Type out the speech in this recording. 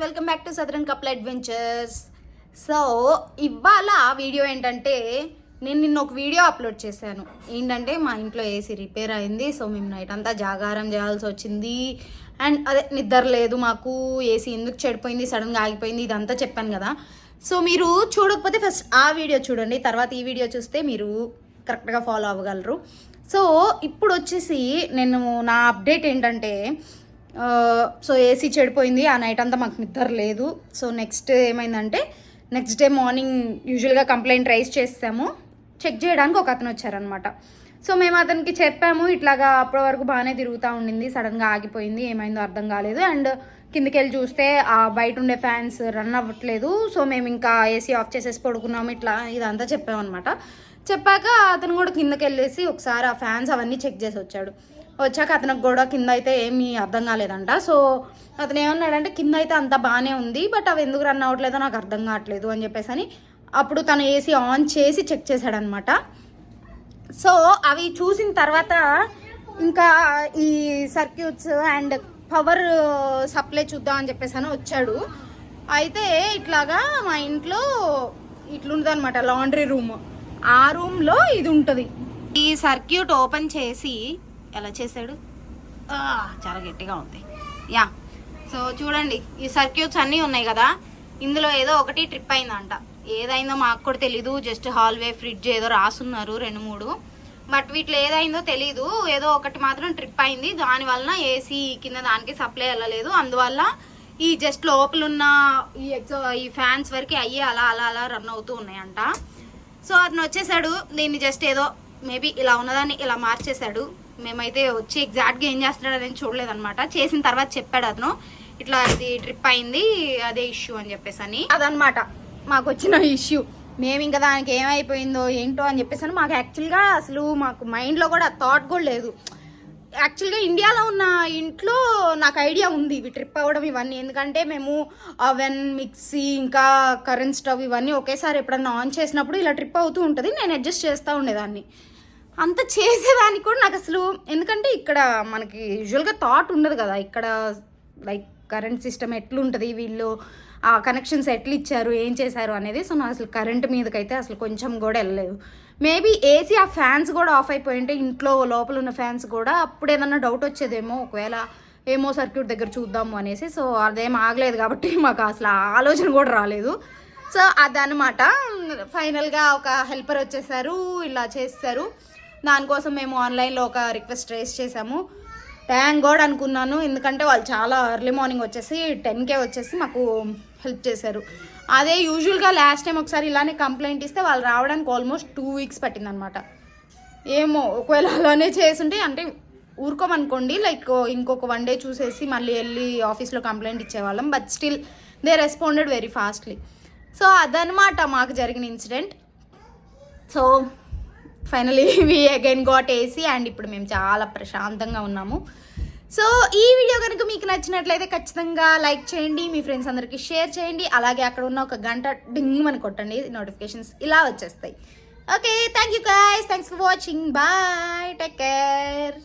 Welcome back to southern couple adventures. So ఇవాళ video ఏంటంటే నేను నిన్న ఒక వీడియో అప్లోడ్ చేశాను. ఏంటంటే మా ఇంట్లో ఏసీ రిపేర్ అయింది. సో మేము నైట్ అంతా జాగారం చేయాల్సి వచ్చింది. అండ్ అదే నిద్ర లేదు మాకు, ఏసీ ఎందుకు చెడిపోయింది, సడన్గా ఆగిపోయింది, ఇదంతా చెప్పాను కదా. సో మీరు చూడకపోతే ఫస్ట్ ఆ వీడియో చూడండి, తర్వాత ఈ వీడియో చూస్తే మీరు కరెక్ట్గా ఫాలో అవ్వగలరు. సో ఇప్పుడు వచ్చేసి నేను నా అప్డేట్ ఏంటంటే సో ఏసీ చెడిపోయింది, ఆ నైట్ అంతా మాకు నిద్ర లేదు. సో నెక్స్ట్ ఏమైందంటే నెక్స్ట్ డే మార్నింగ్ యూజువల్గా కంప్లైంట్ రైజ్ చేస్తాము, చెక్ చేయడానికి ఒక అతను వచ్చారనమాట. సో మేము అతనికి చెప్పాము ఇట్లాగా అప్పటి వరకు బాగానే తిరుగుతూ ఉండింది, సడన్గా ఆగిపోయింది, ఏమైందో అర్థం కాలేదు. అండ్ కిందకి వెళ్ళి చూస్తే ఆ బయట ఉండే ఫ్యాన్స్ రన్ అవ్వట్లేదు. సో మేము ఇంకా ఏసీ ఆఫ్ చేసేసి పడుకున్నాము, ఇట్లా ఇదంతా చెప్పామన్నమాట. చెప్పాక అతను కూడా కిందకి వెళ్ళేసి ఒకసారి ఆ ఫ్యాన్స్ అవన్నీ చెక్ చేసి వచ్చాడు. వచ్చాక అతనికి కూడా కింద అయితే ఏమీ అర్థం కాలేదంట. సో అతను ఏమన్నాడంటే కింద అయితే అంతా బాగానే ఉంది, బట్ అవి ఎందుకు రన్ అవ్వట్లేదో నాకు అర్థం కావట్లేదు అని చెప్పేసి అని అప్పుడు తను ఏసీ ఆన్ చేసి చెక్ చేశాడనమాట. సో అవి చూసిన తర్వాత ఇంకా ఈ సర్క్యూట్స్ అండ్ పవర్ సప్లై చూద్దాం అని చెప్పేసి అని వచ్చాడు. అయితే ఇట్లాగా మా ఇంట్లో ఇట్లుంటుంది అనమాట లాండ్రీ రూమ్, ఆ రూమ్లో ఇది ఉంటుంది. ఈ సర్క్యూట్ ఓపెన్ చేసి ఎలా చేశాడు, చాలా గట్టిగా ఉంది యా. సో చూడండి ఈ సర్క్యూట్స్ అన్నీ ఉన్నాయి కదా, ఇందులో ఏదో ఒకటి ట్రిప్ అయిందంట. ఏదైందో మాకు కూడా తెలీదు, జస్ట్ హాల్వే ఫ్రిడ్జ్ ఏదో రాసున్నారు 2-3, బట్ వీటిలో ఏదైందో తెలీదు. ఏదో ఒకటి మాత్రం ట్రిప్ అయింది, దానివల్ల ఏసీ కింద దానికి సప్లై వెళ్ళలేదు. అందువల్ల ఈ జస్ట్ లోపల ఉన్న ఈ ఫ్యాన్స్ వరకు అయ్యి అలా అలా అలా రన్ అవుతూ ఉన్నాయంట. సో అతను వచ్చేసాడు, దీన్ని జస్ట్ ఏదో మేబీ ఇలా ఉన్నదాన్ని ఇలా మార్చేశాడు. మేమైతే వచ్చి ఎగ్జాక్ట్గా ఏం చేస్తున్నాడు అనేది చూడలేదన్నమాట. చేసిన తర్వాత చెప్పాడు అతను ఇట్లా ఇది ట్రిప్ అయింది, అదే ఇష్యూ అని చెప్పేసి అని. అదనమాట మాకు వచ్చిన ఇష్యూ. మేము ఇంకా దానికి ఏమైపోయిందో ఏంటో అని చెప్పేసి మాకు యాక్చువల్గా అసలు మాకు మైండ్లో కూడా థాట్ కూడా లేదు. యాక్చువల్గా ఇండియాలో ఉన్న ఇంట్లో నాకు ఐడియా ఉంది ఇవి ట్రిప్ అవ్వడం ఇవన్నీ, ఎందుకంటే మేము అవెన్ మిక్సీ ఇంకా కరెంట్ స్టవ్ ఇవన్నీ ఒకేసారి ఎప్పుడన్నా ఆన్ చేసినప్పుడు ఇలా ట్రిప్ అవుతూ ఉంటుంది, నేను అడ్జస్ట్ చేస్తూ ఉండేదాన్ని. అంత చేసేదానికి కూడా నాకు అసలు, ఎందుకంటే ఇక్కడ మనకి యూజువల్గా థాట్ ఉండదు కదా, ఇక్కడ లైక్ కరెంట్ సిస్టమ్ ఎట్లుంటుంది, వీళ్ళు ఆ కనెక్షన్స్ ఎట్లు ఇచ్చారు, ఏం చేశారు అనేది. సో నాకు అసలు కరెంట్ మీదకైతే అసలు కొంచెం కూడా వెళ్ళలేదు. మేబీ ఏసీ ఆ ఫ్యాన్స్ కూడా ఆఫ్ అయిపోయి ఉంటే ఇంట్లో లోపల ఉన్న ఫ్యాన్స్ కూడా అప్పుడు ఏదన్నా డౌట్ వచ్చేదేమో, ఒకవేళ ఏమో సర్క్యూట్ దగ్గర చూద్దాము అనేసి. సో అదేం ఆగలేదు కాబట్టి మాకు అసలు ఆలోచన కూడా రాలేదు. సో అదనమాట. ఫైనల్గా ఒక హెల్పర్ వచ్చేసారు, ఇలా చేస్తారు. దానికోసం మేము ఆన్లైన్లో ఒక రిక్వెస్ట్ రేస్ చేసాము. థ్యాంక్ గాడ్ అనుకున్నాను, ఎందుకంటే వాళ్ళు చాలా ఎర్లీ మార్నింగ్ వచ్చేసి 10K వచ్చేసి మాకు హెల్ప్ చేశారు. అదే యూజువల్గా లాస్ట్ టైం ఒకసారి ఇలానే కంప్లైంట్ ఇస్తే వాళ్ళు రావడానికి ఆల్మోస్ట్ 2 వీక్స్ పట్టిందనమాట. ఏమో ఒకవేళ అలానే చేసుంటే అంటే ఊరుకోమనుకోండి, లైక్ ఇంకొక 1 డే చూసేసి మళ్ళీ వెళ్ళి ఆఫీస్లో కంప్లైంట్ ఇచ్చేవాళ్ళం. But still they responded very fastly. So అదనమాట మాకు జరిగిన incident. So finally we again got AC and ఇప్పుడు మేము చాలా ప్రశాంతంగా ఉన్నాము. సో ఈ వీడియో కనుక మీకు నచ్చినట్లయితే ఖచ్చితంగా లైక్ చేయండి, మీ ఫ్రెండ్స్ అందరికీ షేర్ చేయండి. అలాగే అక్కడ ఉన్న ఒక గంట డింగ్ అని కొట్టండి, నోటిఫికేషన్స్ ఇలా వచ్చేస్తాయి. Okay, thank you guys, thanks for watching, bye, take care.